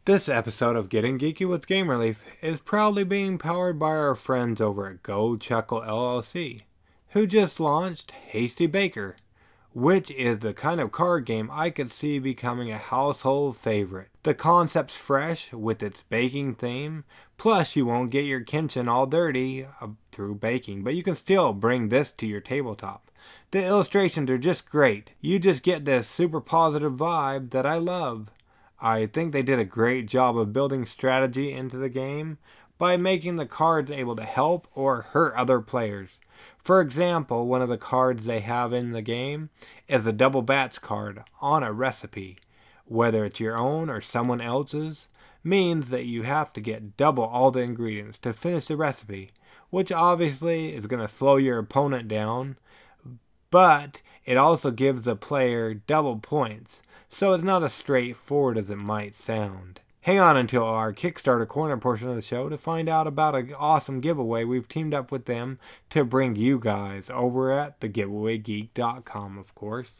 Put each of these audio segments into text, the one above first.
This episode of Getting Geeky with Game Relief is proudly being powered by our friends over at Gold Chuckle LLC, who just launched Hasty Baker, which is the kind of card game I could see becoming a household favorite. The concept's fresh with its baking theme, plus you won't get your kitchen all dirty through baking, but you can still bring this to your tabletop. The illustrations are just great. You just get this super positive vibe that I love. I think they did a great job of building strategy into the game by making the cards able to help or hurt other players. For example, one of the cards they have in the game is a double bats card on a recipe. Whether it's your own or someone else's, means that you have to get double all the ingredients to finish the recipe, which obviously is going to slow your opponent down, but it also gives the player double points, so it's not as straightforward as it might sound. Hang on until our Kickstarter corner portion of the show to find out about an awesome giveaway we've teamed up with them to bring you guys over at thegiveawaygeek.com, of course.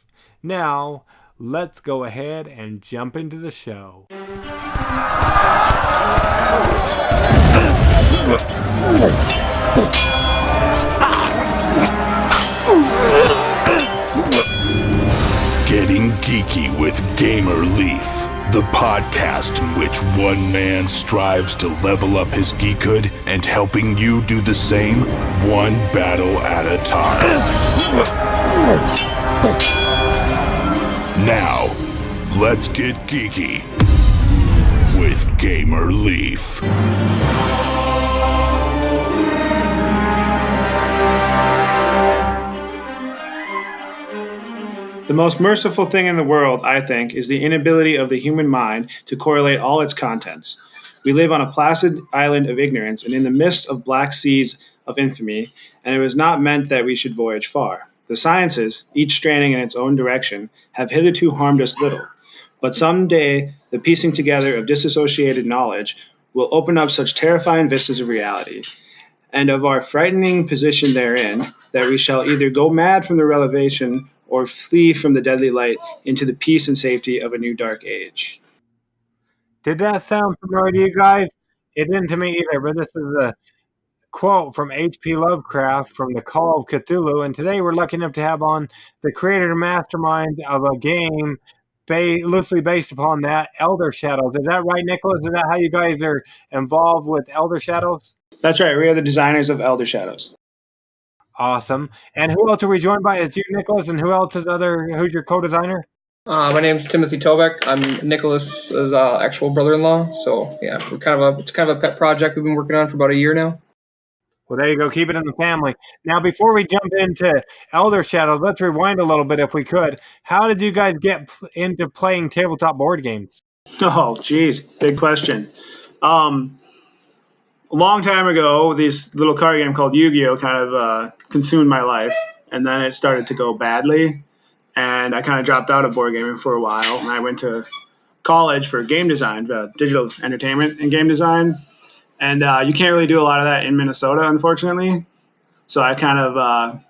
Now, let's go ahead and jump into the show. Getting Geeky with Gamer Leaf, the podcast in which one man strives to level up his geekhood and helping you do the same one battle at a time. Now, let's get geeky with Gamer Leaf. The most merciful thing in the world, I think, is the inability of the human mind to correlate all its contents. We live on a placid island of ignorance and in the midst of black seas of infamy, and it was not meant that we should voyage far. The sciences, each straining in its own direction, have hitherto harmed us little. But some day, the piecing together of disassociated knowledge will open up such terrifying vistas of reality, and of our frightening position therein, that we shall either go mad from the revelation or flee from the deadly light into the peace and safety of a new dark age. Did that sound familiar to you guys? It didn't to me either, but this is a quote from H.P. Lovecraft from The Call of Cthulhu, and today we're lucky enough to have on the creator and mastermind of a game loosely based upon that, Elder Shadows. Is that right, Nicholas? Is that how you guys are involved with Elder Shadows? That's right, we are the designers of Elder Shadows. Awesome. And who else are we joined by? It's you, Nicholas, and who's your co-designer? My name's Timothy Tobeck. I'm Nicholas's actual brother-in-law. So yeah, it's kind of a pet project we've been working on for about a year now. Well, there you go. Keep it in the family. Now, before we jump into Elder Shadows, let's rewind a little bit if we could. How did you guys get into playing tabletop board games? Oh, geez, big question. A long time ago, this little card game called Yu-Gi-Oh! Kind of consumed my life, and then it started to go badly, and I kind of dropped out of board gaming for a while, and I went to college for game design, digital entertainment and game design, and you can't really do a lot of that in Minnesota, unfortunately. So I kind of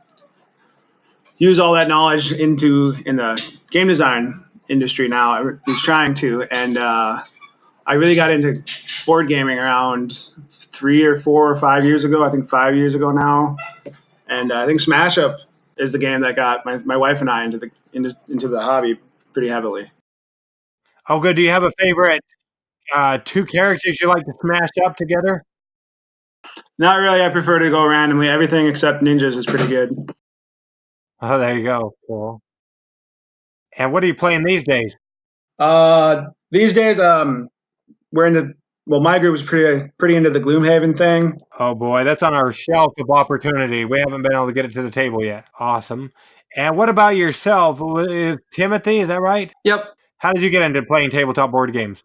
use all that knowledge in the game design industry now. I was trying to, and I really got into board gaming around 3 or 4 or 5 years ago. I think 5 years ago now, and I think Smash Up is the game that got my wife and I into the hobby pretty heavily. Oh, good. Do you have a favorite two characters you like to smash up together? Not really. I prefer to go randomly. Everything except ninjas is pretty good. Oh, there you go. Cool. And what are you playing these days? These days, we're into. Well, my group is pretty into the Gloomhaven thing. Oh boy, that's on our shelf of opportunity. We haven't been able to get it to the table yet. Awesome. And what about yourself? Timothy, is that right? Yep. How did you get into playing tabletop board games?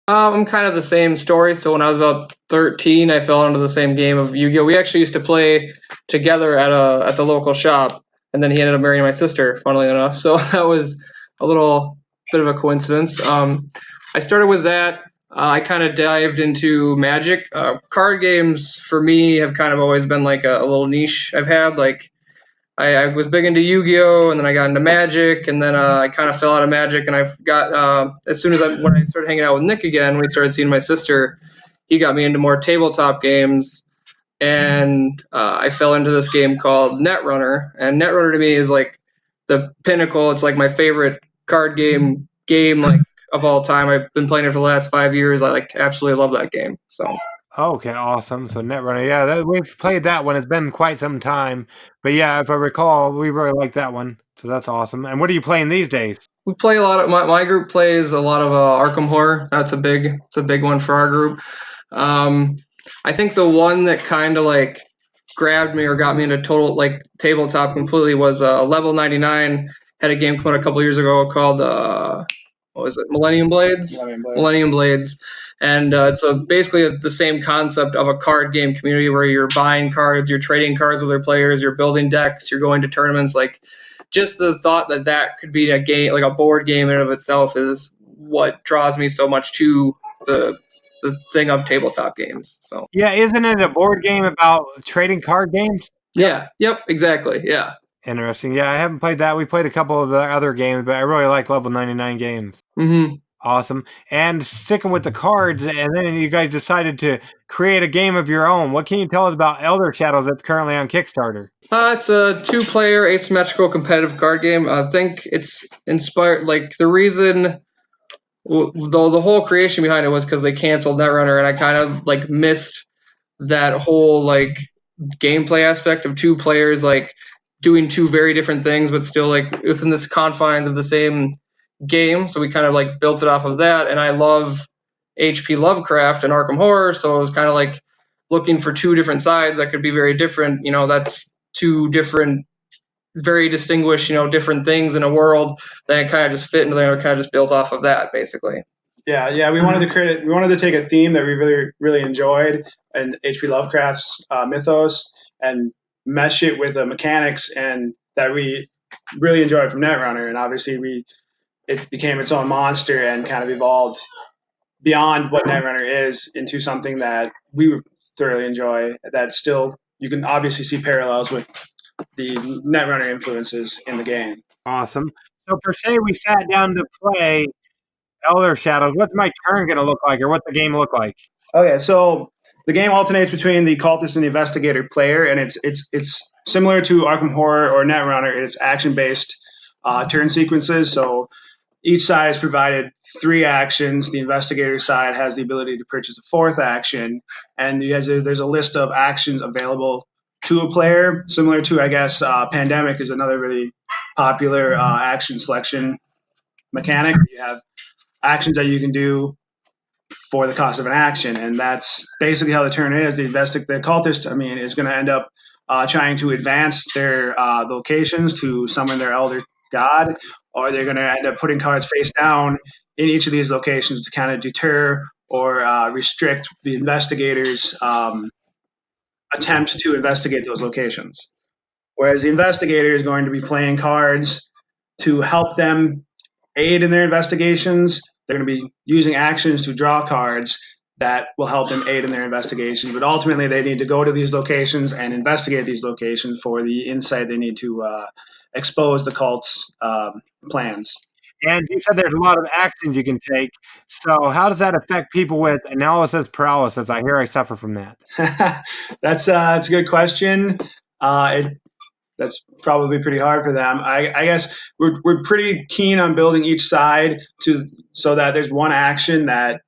I'm kind of the same story. So when I was about 13, I fell into the same game of Yu-Gi-Oh! We actually used to play together at the local shop, and then he ended up marrying my sister, funnily enough. So that was a little bit of a coincidence. I started with that. I kind of dived into Magic. Card games for me have kind of always been like a little niche I've had. Like I was big into Yu-Gi-Oh, and then I got into Magic, and then I kind of fell out of Magic, and I got as soon as when I started hanging out with Nick again, we started seeing my sister. He got me into more tabletop games, and I fell into this game called Netrunner. And Netrunner to me is like the pinnacle. It's like my favorite card game like of all time. I've been playing it for the last 5 years. I like absolutely love that game. So. Okay, awesome. So Netrunner, yeah, we've played that one. It's been quite some time, but yeah, if I recall, we really like that one. So that's awesome. And what are you playing these days? We play a lot of my group plays a lot of Arkham Horror. It's a big one for our group. I think the one that kind of like grabbed me or got me into total like tabletop completely was Level 99 had a game come out a couple years ago called what was it, Millennium Blades. Millennium Blades. And it's basically the same concept of a card game community where you're buying cards, you're trading cards with other players, you're building decks, you're going to tournaments. Like, just the thought that could be a game, like a board game in and of itself, is what draws me so much to the thing of tabletop games. So yeah, isn't it a board game about trading card games? Yeah. Yep. Exactly. Yeah. Interesting. Yeah, I haven't played that. We played a couple of the other games, but I really like Level 99 games. Mm-hmm. Awesome. And sticking with the cards, and then you guys decided to create a game of your own. What can you tell us about Elder Shadows that's currently on Kickstarter? It's a 2-player asymmetrical competitive card game. I think it's inspired, like the reason, though the whole creation behind it was because they canceled Netrunner, and I kind of like missed that whole like gameplay aspect of 2 players like doing 2 very different things, but still like within this confines of the same game. So we kind of like built it off of that. And I love H.P. Lovecraft and Arkham Horror, so it was kind of like looking for 2 different sides that could be very different. You know, that's 2 different, very distinguished, different things in a world. Then it kind of just fit into there. Kind of just built off of that, basically. Yeah. We wanted to create. We wanted to take a theme that we really enjoyed, and H.P. Lovecraft's mythos, and mesh it with the mechanics and that we really enjoyed from Netrunner. And obviously, it became its own monster and kind of evolved beyond what Netrunner is into something that we thoroughly enjoy. That still, you can obviously see parallels with the Netrunner influences in the game. Awesome. So per se, we sat down to play Elder Shadows. What's my turn going to look like, or what's the game look like? Okay, so the game alternates between the cultist and the investigator player, and it's similar to Arkham Horror or Netrunner. It's action-based turn sequences. So each side is provided 3 actions. The investigator side has the ability to purchase a 4th action, and there's a list of actions available to a player, similar to, I guess, Pandemic is another really popular action selection mechanic. You have actions that you can do for the cost of an action, and that's basically how the turn is. The cultist, is going to end up trying to advance their locations to summon their elder god, or they're going to end up putting cards face down in each of these locations to kind of deter or restrict the investigators' attempts to investigate those locations. Whereas the investigator is going to be playing cards to help them aid in their investigations. They're going to be using actions to draw cards that will help them aid in their investigation. But ultimately, they need to go to these locations and investigate these locations for the insight they need to expose the cult's plans. And you said there's a lot of actions you can take. So how does that affect people with analysis paralysis? I hear I suffer from that. That's a good question. That's probably pretty hard for them. I guess we're pretty keen on building each side so that there's one action that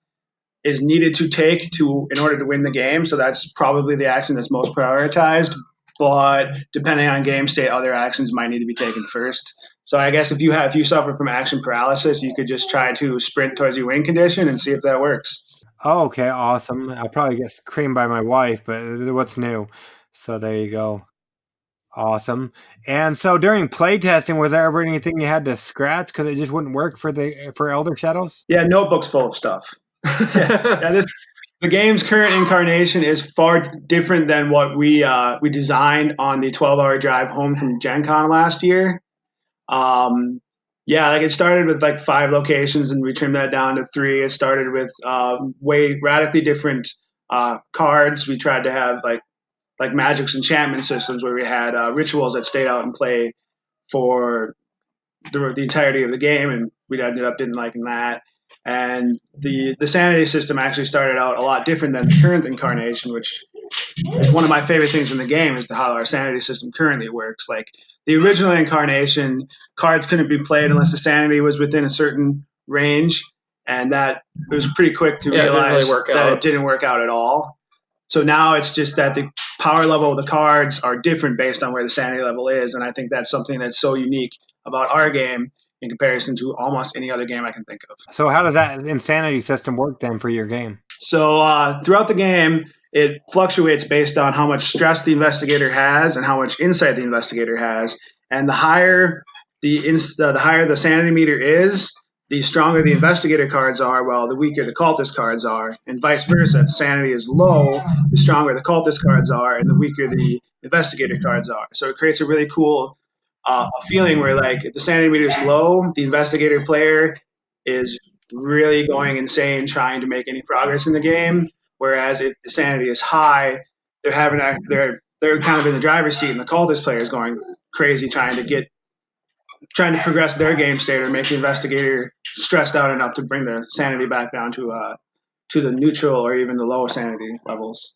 is needed to take in order to win the game. So that's probably the action that's most prioritized. But depending on game state, other actions might need to be taken first. So I guess if you suffer from action paralysis, you could just try to sprint towards your win condition and see if that works. Oh, okay, awesome. I'll probably get creamed by my wife, but what's new? So there you go. Awesome. And so during playtesting, was there ever anything you had to scratch because it just wouldn't work for Elder Shadows? Yeah, notebooks full of stuff. The game's current incarnation is far different than what we designed on the 12-hour drive home from Gen Con last year. It started with like 5 locations, and we trimmed that down to 3. It started with way radically different cards. We tried to have like like Magic's enchantment systems where we had rituals that stayed out and play for the entirety of the game, and we ended up didn't liking that. And the sanity system actually started out a lot different than the current incarnation, which is one of my favorite things in the game is how our sanity system currently works. Like the original incarnation, cards couldn't be played unless the sanity was within a certain range, and that it was pretty quick to realize that it didn't work out at all. So now it's just that the power level of the cards are different based on where the sanity level is, and I think that's something that's so unique about our game in comparison to almost any other game I can think of. So how does that insanity system work then for your game? So throughout the game, it fluctuates based on how much stress the investigator has and how much insight the investigator has. And the higher the higher the sanity meter is, the stronger the investigator cards are, while the weaker the cultist cards are, and vice versa. If the sanity is low, the stronger the cultist cards are, and the weaker the investigator cards are. So it creates a really cool feeling where, like, if the sanity meter is low, the investigator player is really going insane trying to make any progress in the game. Whereas if the sanity is high, they're kind of in the driver's seat, and the cultist player is going crazy trying to progress their game state or make the investigator stressed out enough to bring the sanity back down to the neutral or even the low sanity levels.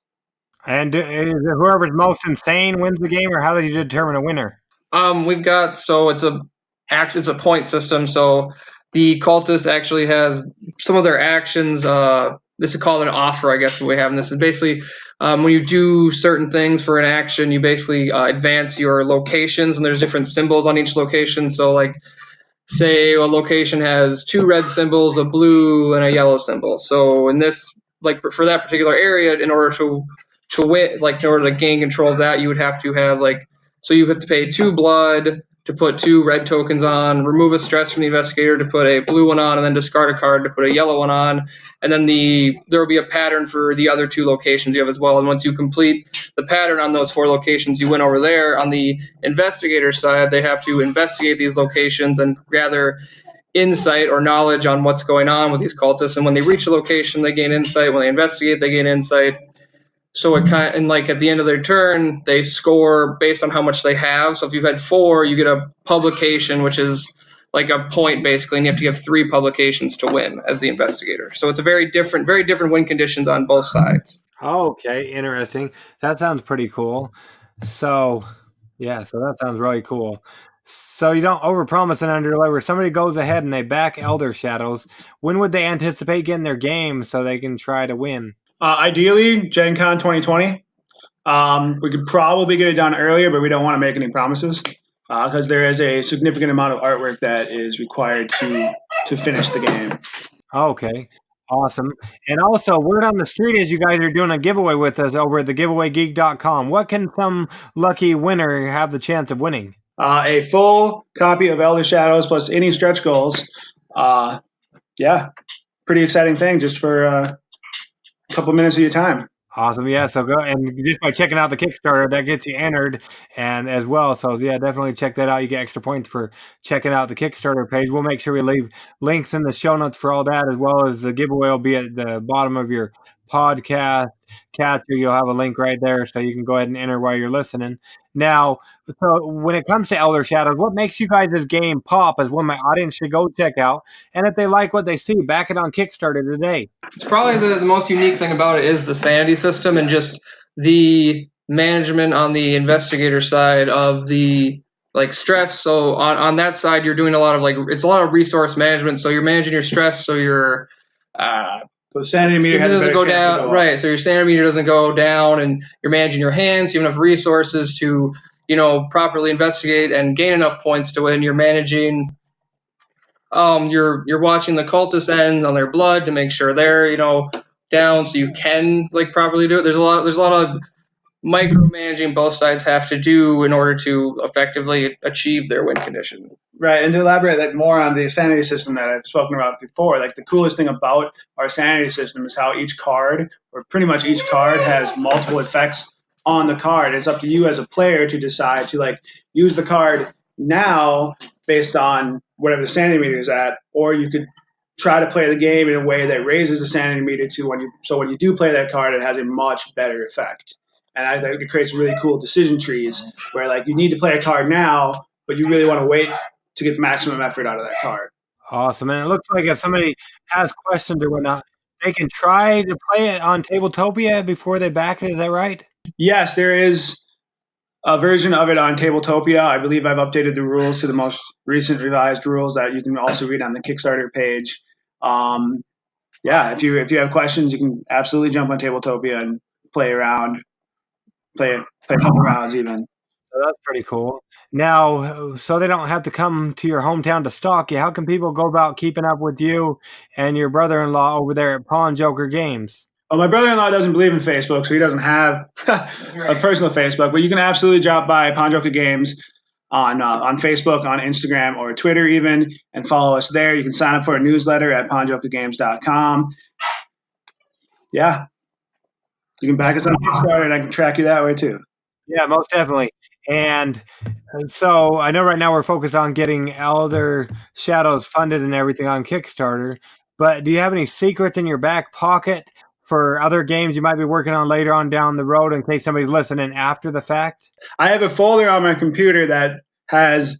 And whoever's most insane wins the game, or how do you determine a winner? We've got it's a point system. So the cultist actually has some of their actions. This is called an offer, I guess. What we have in this is basically when you do certain things for an action, you basically advance your locations, and there's different symbols on each location. So, like, say a location has 2 red symbols, a blue, and a yellow symbol. So in this, like for that particular area, in order to win, like in order to gain control of that, you would have to have so you have to pay 2 blood to put 2 red tokens on, remove a stress from the investigator to put a blue one on, and then discard a card to put a yellow one on. And then there will be a pattern for the other 2 locations you have as well. And once you complete the pattern on those 4 locations, you win over there. On the investigator side, they have to investigate these locations and gather insight or knowledge on what's going on with these cultists. And when they reach a location, they gain insight. When they investigate, they gain insight. So at the end of their turn, they score based on how much they have. So if you've had 4, you get a publication, which is like a point basically, and you have to give 3 publications to win as the investigator. So it's a very different win conditions on both sides. Okay, interesting. That sounds pretty cool. So that sounds really cool. So you don't overpromise and underdeliver. Somebody goes ahead and they back Elder Shadows. When would they anticipate getting their game so they can try to win? Ideally, Gen Con 2020. We could probably get it done earlier, but we don't want to make any promises because there is a significant amount of artwork that is required to finish the game. Okay, awesome. And also, word on the street is you guys are doing a giveaway with us over at thegiveawaygeek.com. What can some lucky winner have the chance of winning? A full copy of Elder Shadows plus any stretch goals. Pretty exciting thing just for a couple minutes of your time. Awesome. Yeah. So go and just by checking out the Kickstarter, that gets you entered and as well. So yeah, definitely check that out. You get extra points for checking out the Kickstarter page. We'll make sure we leave links in the show notes for all that, as well as the giveaway will be at the bottom of your podcast catcher. You'll have a link right there so you can go ahead and enter while you're listening. Now, so when it comes to Elder Shadows, what makes you guys' game pop is what my audience should go check out. And if they like what they see, back it on Kickstarter today. It's probably the most unique thing about it is the sanity system and just the management on the investigator side of the stress. So on that side, you're doing a lot of it's a lot of resource management. So you're managing your stress. So your so the sanity meter doesn't go down, right? So your sanity meter doesn't go down, and you're managing your hands. You have enough resources to properly investigate and gain enough points to win. You're managing. You're watching the cultist ends on their blood to make sure they're down, so you can properly do it. There's a lot of micromanaging both sides have to do in order to effectively achieve their win condition. Right, and to elaborate more on the sanity system that I've spoken about before, the coolest thing about our sanity system is how each card, or pretty much each card, has multiple effects on the card. It's up to you as a player to decide to use the card now based on whatever the sanity meter is at, or you could try to play the game in a way that raises the sanity meter to when you do play that card, it has a much better effect. And I think it creates really cool decision trees where like you need to play a card now, but you really want to wait to get the maximum effort out of that card. Awesome. And it looks like if somebody has questions or whatnot, they can try to play it on Tabletopia before they back it. Is that right? Yes, there is a version of it on Tabletopia. I believe I've updated the rules to the most recent revised rules that you can also read on the Kickstarter page. Yeah, if you have questions, you can absolutely jump on Tabletopia and play around, play a couple rounds even. So that's pretty cool. Now, so they don't have to come to your hometown to stalk you, how can people go about keeping up with you and your brother-in-law over there at Pawn Joker Games? Well, my brother-in-law doesn't believe in Facebook, so he doesn't have a personal Facebook. But you can absolutely drop by Pawn Joker Games on Facebook, on Instagram, or Twitter even, and follow us there. You can sign up for a newsletter at pawnjokergames.com. Yeah. You can back us on Kickstarter, and I can track you that way too. Yeah, most definitely. And so I know right now we're focused on getting Elder Shadows funded and everything on Kickstarter, but do you have any secrets in your back pocket for other games you might be working on later on down the road in case somebody's listening after the fact? I have a folder on my computer that has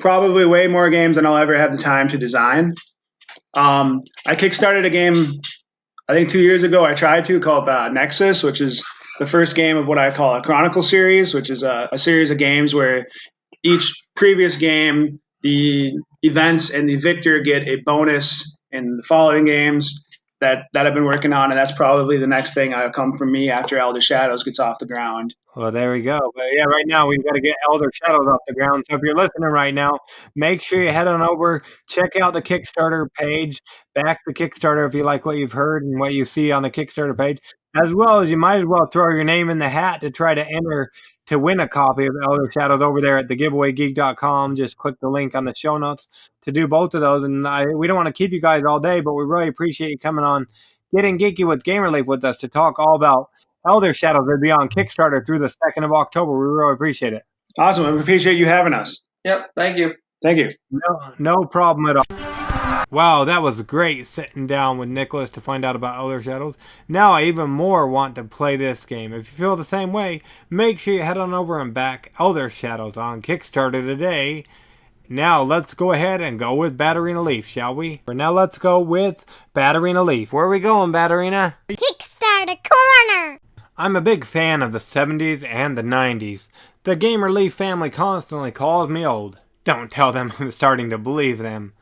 probably way more games than I'll ever have the time to design. I kickstarted a game, I think 2 years ago. I tried to called Nexus, which is the first game of what I call a Chronicle series, which is a series of games where each previous game, the events and the victor get a bonus in the following games that I've been working on, and that's probably the next thing that'll come from me after Elder Shadows gets off the ground. Well, there we go. But yeah, right now we've got to get Elder Shadows off the ground. So if you're listening right now, make sure you head on over, check out the Kickstarter page, back the Kickstarter if you like what you've heard and what you see on the Kickstarter page, as well as you might as well throw your name in the hat to try to enter to win a copy of Elder Shadows over there at thegiveawaygeek.com. Just click the link on the show notes to do both of those. And we don't want to keep you guys all day, but we really appreciate you coming on Getting Geeky with Gamer Leaf with us to talk all about Elder Shadows. Will be on Kickstarter through the 2nd of October. We really appreciate it. Awesome. I appreciate you having us. Yep. Thank you. Thank you. No problem at all. Wow, that was great sitting down with Nicholas to find out about Elder Shadows. Now I even more want to play this game. If you feel the same way, make sure you head on over and back Elder Shadows on Kickstarter today. Now let's go ahead and go with Batterina Leaf, shall we? Now let's go with Batterina Leaf. Where are we going, Batterina? Kickstarter Corner! I'm a big fan of the 70s and the 90s. The Gamer Leaf family constantly calls me old. Don't tell them I'm starting to believe them.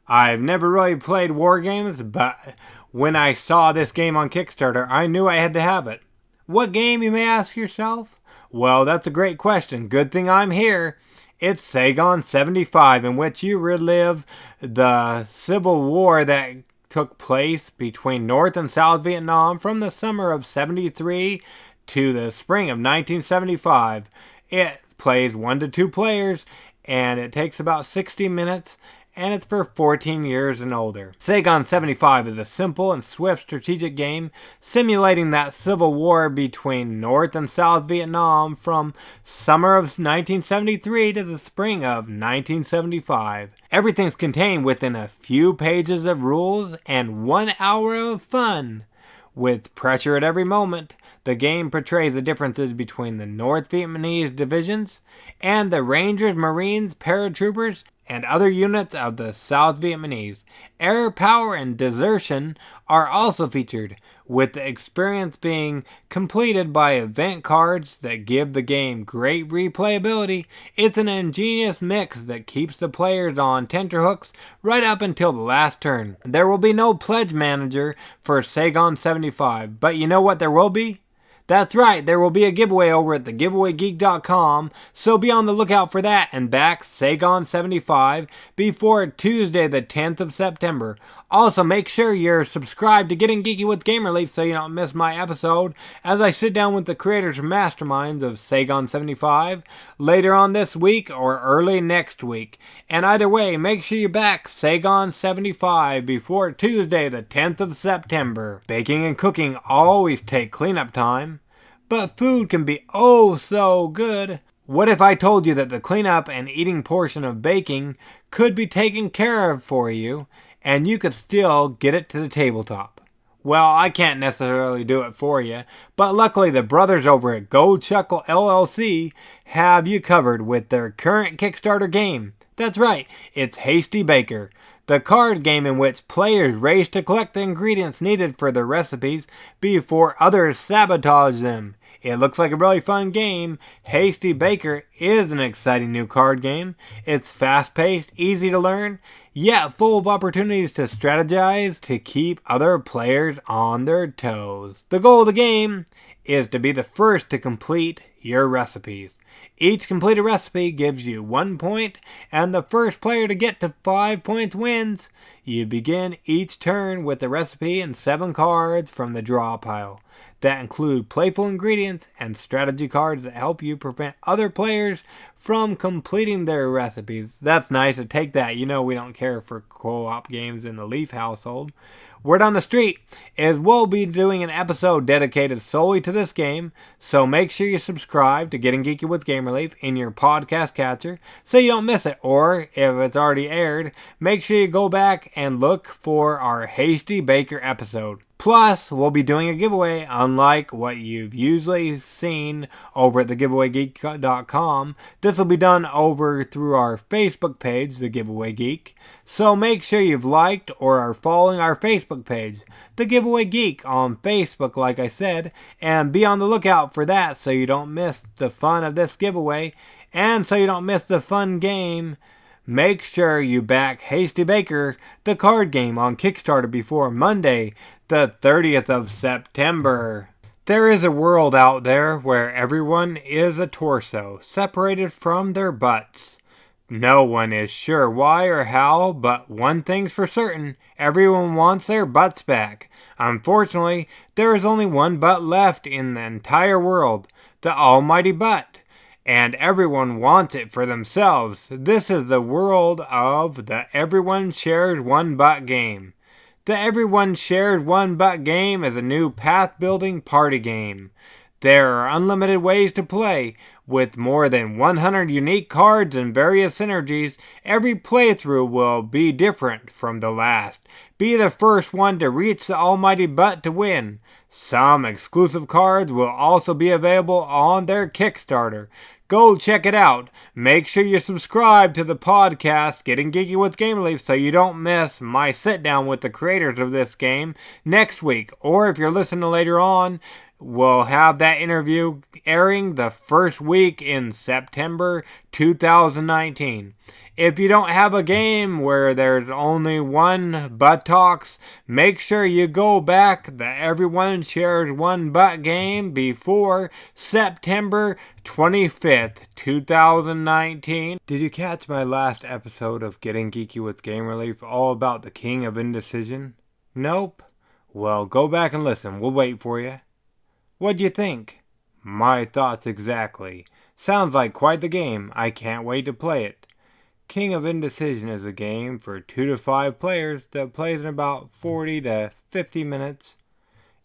I've never really played war games, but when I saw this game on Kickstarter, I knew I had to have it. What game, you may ask yourself? Well, that's a great question. Good thing I'm here. It's Saigon 75, in which you relive the civil war that took place between North and South Vietnam from the summer of 73 to the spring of 1975. It plays 1 to 2 players, and it takes about 60 minutes, and it's for 14 years and older. Saigon 75 is a simple and swift strategic game simulating that civil war between North and South Vietnam from summer of 1973 to the spring of 1975. Everything's contained within a few pages of rules and 1 hour of fun. With pressure at every moment, the game portrays the differences between the North Vietnamese divisions and the Rangers, Marines, paratroopers, and other units of the South Vietnamese. Air power and desertion are also featured, with the experience being completed by event cards that give the game great replayability. It's an ingenious mix that keeps the players on tenterhooks right up until the last turn. There will be no pledge manager for Saigon 75, but you know what there will be? That's right, there will be a giveaway over at thegiveawaygeek.com, so be on the lookout for that and back Saigon 75 before Tuesday the 10th of September. Also, make sure you're subscribed to Getting Geeky with Gamer Leaf so you don't miss my episode as I sit down with the creators and masterminds of Saigon 75 later on this week or early next week. And either way, make sure you back Saigon 75 before Tuesday the 10th of September. Baking and cooking always take cleanup time, but food can be oh so good. What if I told you that the cleanup and eating portion of baking could be taken care of for you, and you could still get it to the tabletop? Well, I can't necessarily do it for you, but luckily the brothers over at Gold Chuckle LLC have you covered with their current Kickstarter game. That's right, it's Hasty Baker, the card game in which players race to collect the ingredients needed for their recipes before others sabotage them. It looks like a really fun game. Hasty Baker is an exciting new card game. It's fast-paced, easy to learn, yet full of opportunities to strategize to keep other players on their toes. The goal of the game is to be the first to complete your recipes. Each completed recipe gives you 1 point, and the first player to get to 5 points wins. You begin each turn with the recipe and 7 cards from the draw pile that include playful ingredients and strategy cards that help you prevent other players from completing their recipes. That's nice to take that. You know we don't care for co-op games in the Leaf household. Word on the street is we'll be doing an episode dedicated solely to this game, so make sure you subscribe to Getting Geeky with Gamerleaf in your podcast catcher so you don't miss it, or if it's already aired, make sure you go back and look for our Hasty Baker episode. Plus, we'll be doing a giveaway unlike what you've usually seen over at thegiveawaygeek.com. This will be done over through our Facebook page, The Giveaway Geek. So make sure you've liked or are following our Facebook page, The Giveaway Geek, on Facebook, like I said, and be on the lookout for that so you don't miss the fun of this giveaway and so you don't miss the fun game. Make sure you back Hasty Baker, the card game, on Kickstarter before Monday, the 30th of September. There is a world out there where everyone is a torso, separated from their butts. No one is sure why or how, but one thing's for certain, everyone wants their butts back. Unfortunately, there is only one butt left in the entire world, the almighty butt. And everyone wants it for themselves. This is the world of the Everyone Shares One Butt game. The Everyone Shares One Butt game is a new path-building party game. There are unlimited ways to play. With more than 100 unique cards and various synergies, every playthrough will be different from the last. Be the first one to reach the almighty butt to win. Some exclusive cards will also be available on their Kickstarter. Go check it out. Make sure you subscribe to the podcast Getting Geeky with Gamerleaf so you don't miss my sit down with the creators of this game next week. Or if you're listening later on, we'll have that interview airing the first week in September 2019. If you don't have a game where there's only one buttocks, make sure you go back the Everyone Shares One Butt game before September 25th, 2019. Did you catch my last episode of Getting Geeky with Gamerleaf all about the King of Indecision? Nope? Well, go back and listen. We'll wait for you. What'd you think? My thoughts exactly. Sounds like quite the game. I can't wait to play it. King of Indecision is a game for 2 to 5 players that plays in about 40 to 50 minutes.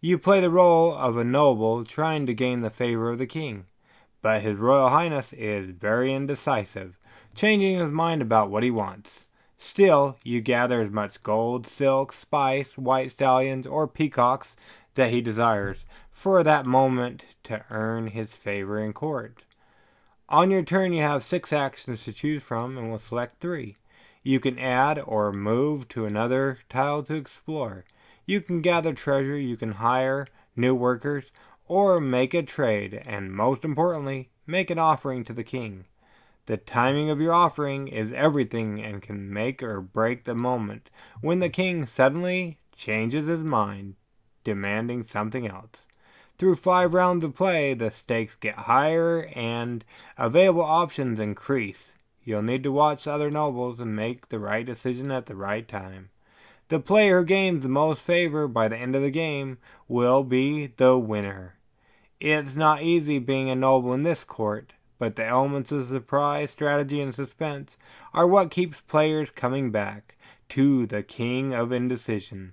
You play the role of a noble trying to gain the favor of the king, but His Royal Highness is very indecisive, changing his mind about what he wants. Still, you gather as much gold, silk, spice, white stallions, or peacocks that he desires for that moment to earn his favor in court. On your turn, you have 6 actions to choose from and will select 3. You can add or move to another tile to explore. You can gather treasure, you can hire new workers, or make a trade, and most importantly, make an offering to the king. The timing of your offering is everything and can make or break the moment when the king suddenly changes his mind, demanding something else. Through 5 rounds of play, the stakes get higher and available options increase. You'll need to watch other nobles and make the right decision at the right time. The player who gains the most favor by the end of the game will be the winner. It's not easy being a noble in this court, but the elements of surprise, strategy, and suspense are what keeps players coming back to the King of Indecision.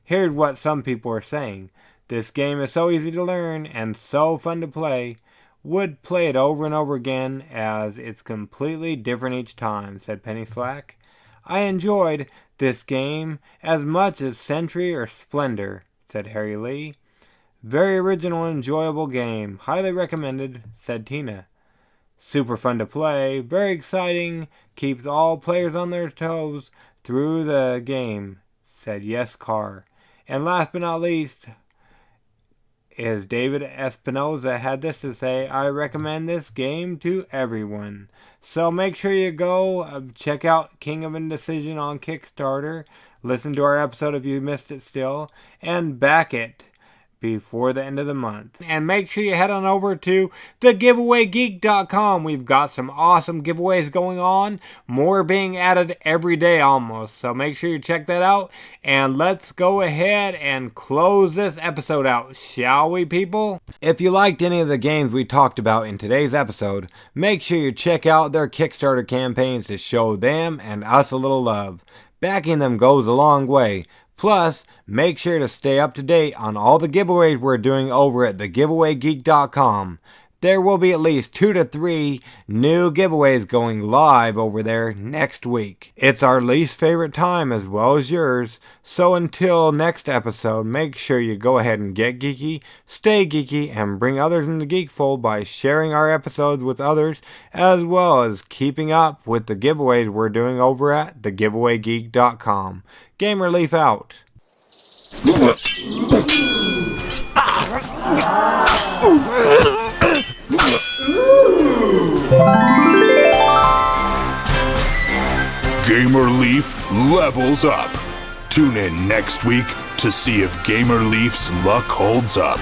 Here's what some people are saying. This game is so easy to learn and so fun to play. Would play it over and over again as it's completely different each time, said Penny Slack. I enjoyed this game as much as Sentry or Splendor. said Harry Lee. Very original and enjoyable game. Highly recommended, said Tina. Super fun to play. Very exciting. Keeps all players on their toes through the game, said Yes Carr. And last but not least, is David Espinoza had this to say, I recommend this game to everyone. So make sure you go check out King of Indecision on Kickstarter. Listen to our episode if you missed it still. And back it before the end of the month. And make sure you head on over to thegiveawaygeek.com. We've got some awesome giveaways going on. More being added every day almost. So make sure you check that out. And let's go ahead and close this episode out, shall we, people? If you liked any of the games we talked about in today's episode, make sure you check out their Kickstarter campaigns to show them and us a little love. Backing them goes a long way. Plus, make sure to stay up to date on all the giveaways we're doing over at thegiveawaygeek.com. There will be at least 2 to 3 new giveaways going live over there next week. It's our least favorite time as well as yours. So until next episode, make sure you go ahead and get geeky, stay geeky, and bring others in the geekfold by sharing our episodes with others, as well as keeping up with the giveaways we're doing over at thegiveawaygeek.com. Gamer Leaf out. Gamer Leaf levels up. Tune in next week to see if Gamer Leaf's luck holds up.